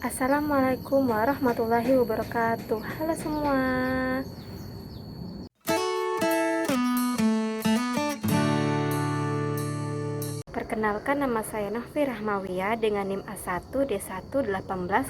Assalamualaikum warahmatullahi wabarakatuh. Halo semua. Perkenalkan, nama saya Novi Rahmawiyah dengan NIM A1D1 18006.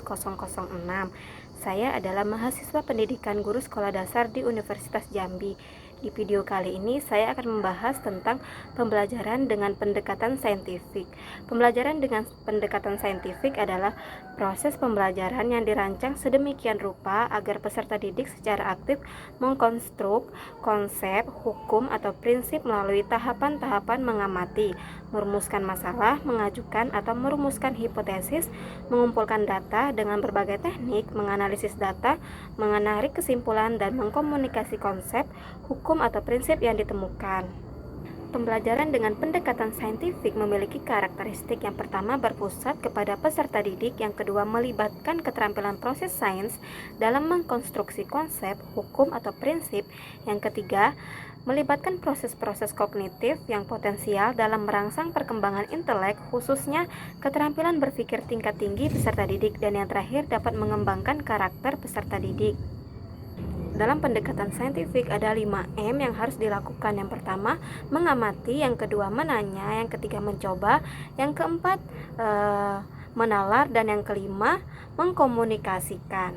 Saya adalah mahasiswa pendidikan guru sekolah dasar di Universitas Jambi. Di video kali ini saya akan membahas tentang pembelajaran dengan pendekatan saintifik. Pembelajaran dengan pendekatan saintifik adalah proses pembelajaran yang dirancang sedemikian rupa agar peserta didik secara aktif mengkonstruk konsep, hukum, atau prinsip melalui tahapan-tahapan mengamati, merumuskan masalah, mengajukan atau merumuskan hipotesis, mengumpulkan data dengan berbagai teknik, menganalisis data, menarik kesimpulan, dan mengkomunikasi konsep, hukum, atau prinsip yang ditemukan. Pembelajaran dengan pendekatan saintifik memiliki karakteristik: yang pertama, berpusat kepada peserta didik; yang kedua, melibatkan keterampilan proses sains dalam mengkonstruksi konsep, hukum, atau prinsip; yang ketiga, melibatkan proses-proses kognitif yang potensial dalam merangsang perkembangan intelek, khususnya keterampilan berpikir tingkat tinggi peserta didik; dan yang terakhir, dapat mengembangkan karakter peserta didik. Dalam pendekatan saintifik ada 5M yang harus dilakukan. Yang pertama, mengamati; yang kedua, menanya; yang ketiga, mencoba; yang keempat, menalar; dan yang kelima, mengkomunikasikan.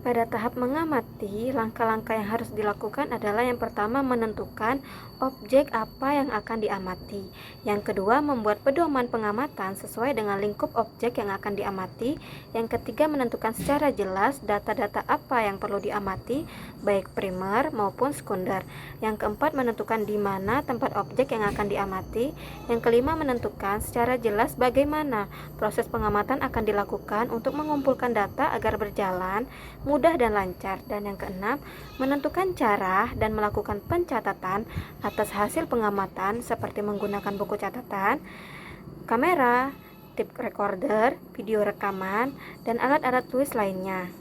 Pada tahap mengamati, langkah-langkah yang harus dilakukan adalah: yang pertama, menentukan objek apa yang akan diamati; yang kedua, membuat pedoman pengamatan sesuai dengan lingkup objek yang akan diamati; yang ketiga, menentukan secara jelas data-data apa yang perlu diamati, baik primer maupun sekunder; yang keempat, menentukan di mana tempat objek yang akan diamati; yang kelima, menentukan secara jelas bagaimana proses pengamatan akan dilakukan untuk mengumpulkan data agar berjalan mudah dan lancar; dan yang keenam, menentukan cara dan melakukan pencatatan atas hasil pengamatan seperti menggunakan buku catatan, kamera, tape recorder, video rekaman, dan alat-alat tulis lainnya.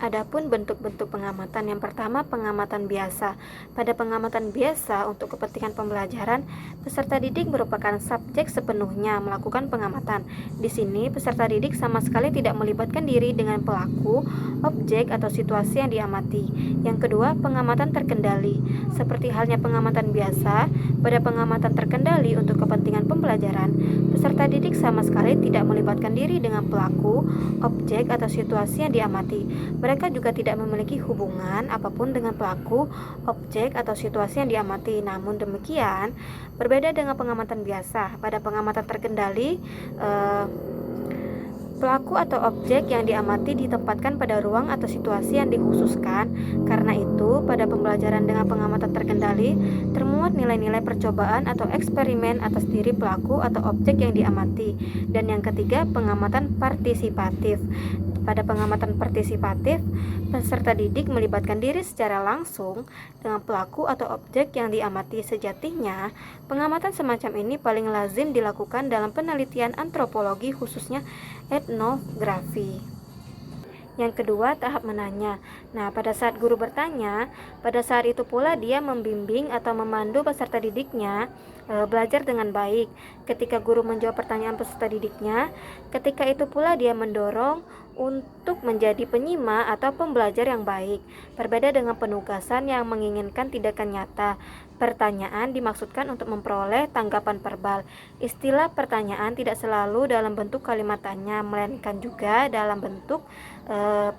Adapun bentuk-bentuk pengamatan: yang pertama, pengamatan biasa. Pada pengamatan biasa, untuk kepentingan pembelajaran, peserta didik merupakan subjek sepenuhnya melakukan pengamatan. Di sini, peserta didik sama sekali tidak melibatkan diri dengan pelaku, objek, atau situasi yang diamati. Yang kedua, pengamatan terkendali. Seperti halnya pengamatan biasa, pada pengamatan terkendali untuk kepentingan pembelajaran, peserta didik sama sekali tidak melibatkan diri dengan pelaku, objek, atau situasi yang diamati. Mereka juga tidak memiliki hubungan apapun dengan pelaku, objek, atau situasi yang diamati. Namun demikian, berbeda dengan pengamatan biasa. Pada pengamatan terkendali, pelaku atau objek yang diamati ditempatkan pada ruang atau situasi yang dikhususkan. Karena itu, pada pembelajaran dengan pengamatan terkendali, termuat nilai-nilai percobaan atau eksperimen atas diri pelaku atau objek yang diamati. Dan yang ketiga, pengamatan partisipatif. Pada pengamatan partisipatif, peserta didik melibatkan diri secara langsung dengan pelaku atau objek yang diamati. Sejatinya, pengamatan semacam ini paling lazim dilakukan dalam penelitian antropologi, khususnya etnografi. Yang kedua, tahap menanya. Nah, pada saat guru bertanya, pada saat itu pula dia membimbing atau memandu peserta didiknya belajar dengan baik. Ketika guru menjawab pertanyaan peserta didiknya, ketika itu pula dia mendorong untuk menjadi penyimak atau pembelajar yang baik. Berbeda dengan penugasan yang menginginkan tindakan nyata, pertanyaan dimaksudkan untuk memperoleh tanggapan verbal. Istilah pertanyaan tidak selalu dalam bentuk kalimat tanya, melainkan juga dalam bentuk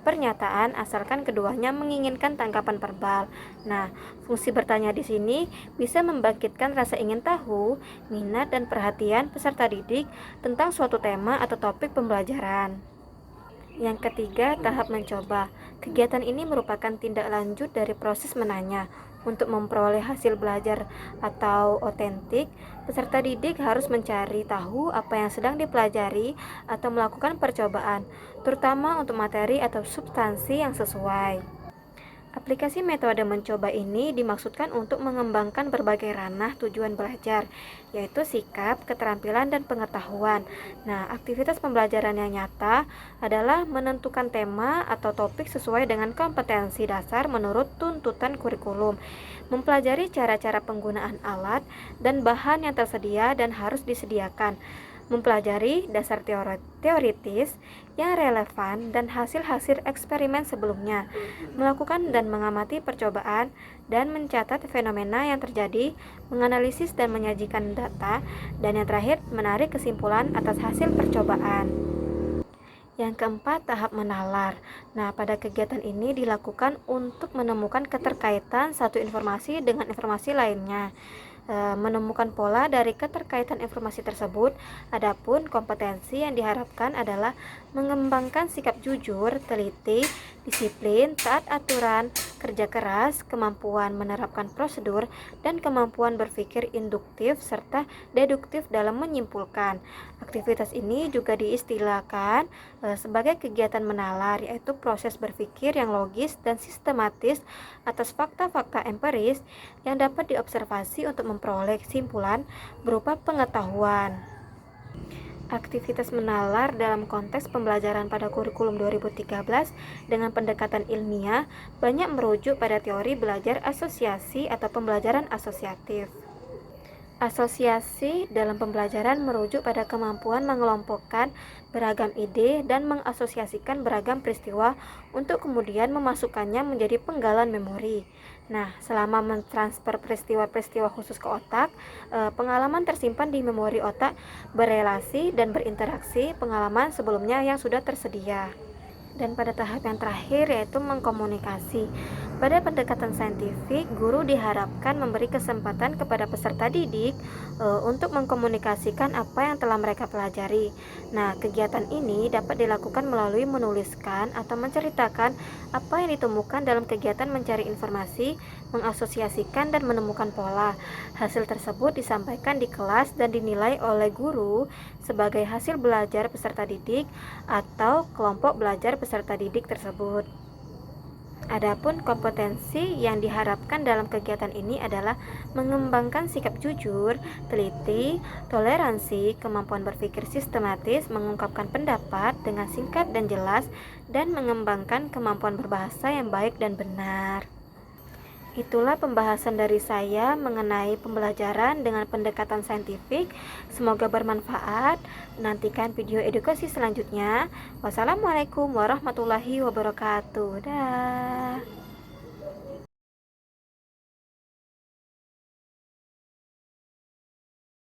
pernyataan, asalkan keduanya menginginkan tanggapan verbal. Nah, fungsi bertanya di sini bisa membangkitkan rasa ingin tahu, minat, dan perhatian peserta didik tentang suatu tema atau topik pembelajaran. Yang ketiga, tahap mencoba. Kegiatan ini merupakan tindak lanjut dari proses menanya. Untuk memperoleh hasil belajar atau otentik, peserta didik harus mencari tahu apa yang sedang dipelajari atau melakukan percobaan, terutama untuk materi atau substansi yang sesuai. Aplikasi metode mencoba ini dimaksudkan untuk mengembangkan berbagai ranah tujuan belajar, yaitu sikap, keterampilan, dan pengetahuan. Nah, aktivitas pembelajaran yang nyata adalah menentukan tema atau topik sesuai dengan kompetensi dasar menurut tuntutan kurikulum, mempelajari cara-cara penggunaan alat dan bahan yang tersedia dan harus disediakan, mempelajari dasar teoritis yang relevan dan hasil-hasil eksperimen sebelumnya, melakukan dan mengamati percobaan dan mencatat fenomena yang terjadi, menganalisis dan menyajikan data, dan yang terakhir menarik kesimpulan atas hasil percobaan. Yang keempat, tahap menalar. Nah, pada kegiatan ini dilakukan untuk menemukan keterkaitan satu informasi dengan informasi lainnya, menemukan pola dari keterkaitan informasi tersebut. Adapun kompetensi yang diharapkan adalah mengembangkan sikap jujur, teliti, disiplin, taat aturan, kerja keras, kemampuan menerapkan prosedur, dan kemampuan berpikir induktif serta deduktif dalam menyimpulkan. Aktivitas ini juga diistilahkan sebagai kegiatan menalar, yaitu proses berpikir yang logis dan sistematis atas fakta-fakta empiris yang dapat diobservasi untuk memperoleh kesimpulan berupa pengetahuan. Aktivitas menalar dalam konteks pembelajaran pada kurikulum 2013 dengan pendekatan ilmiah banyak merujuk pada teori belajar asosiasi atau pembelajaran asosiatif. Asosiasi dalam pembelajaran merujuk pada kemampuan mengelompokkan beragam ide dan mengasosiasikan beragam peristiwa untuk kemudian memasukkannya menjadi penggalan memori. Nah, selama mentransfer peristiwa-peristiwa khusus ke otak, pengalaman tersimpan di memori otak berelasi dan berinteraksi pengalaman sebelumnya yang sudah tersedia. Dan pada tahap yang terakhir yaitu mengkomunikasi. Pada pendekatan saintifik, guru diharapkan memberi kesempatan kepada peserta didik untuk mengkomunikasikan apa yang telah mereka pelajari. Nah, kegiatan ini dapat dilakukan melalui menuliskan atau menceritakan apa yang ditemukan dalam kegiatan mencari informasi, mengasosiasikan dan menemukan pola. Hasil tersebut disampaikan di kelas dan dinilai oleh guru sebagai hasil belajar peserta didik atau kelompok belajar peserta didik tersebut. Adapun kompetensi yang diharapkan dalam kegiatan ini adalah mengembangkan sikap jujur, teliti, toleransi, kemampuan berpikir sistematis, mengungkapkan pendapat dengan singkat dan jelas, dan mengembangkan kemampuan berbahasa yang baik dan benar. Itulah pembahasan dari saya mengenai pembelajaran dengan pendekatan saintifik. Semoga bermanfaat. Nantikan video edukasi selanjutnya. Wassalamualaikum warahmatullahi wabarakatuh. Dah.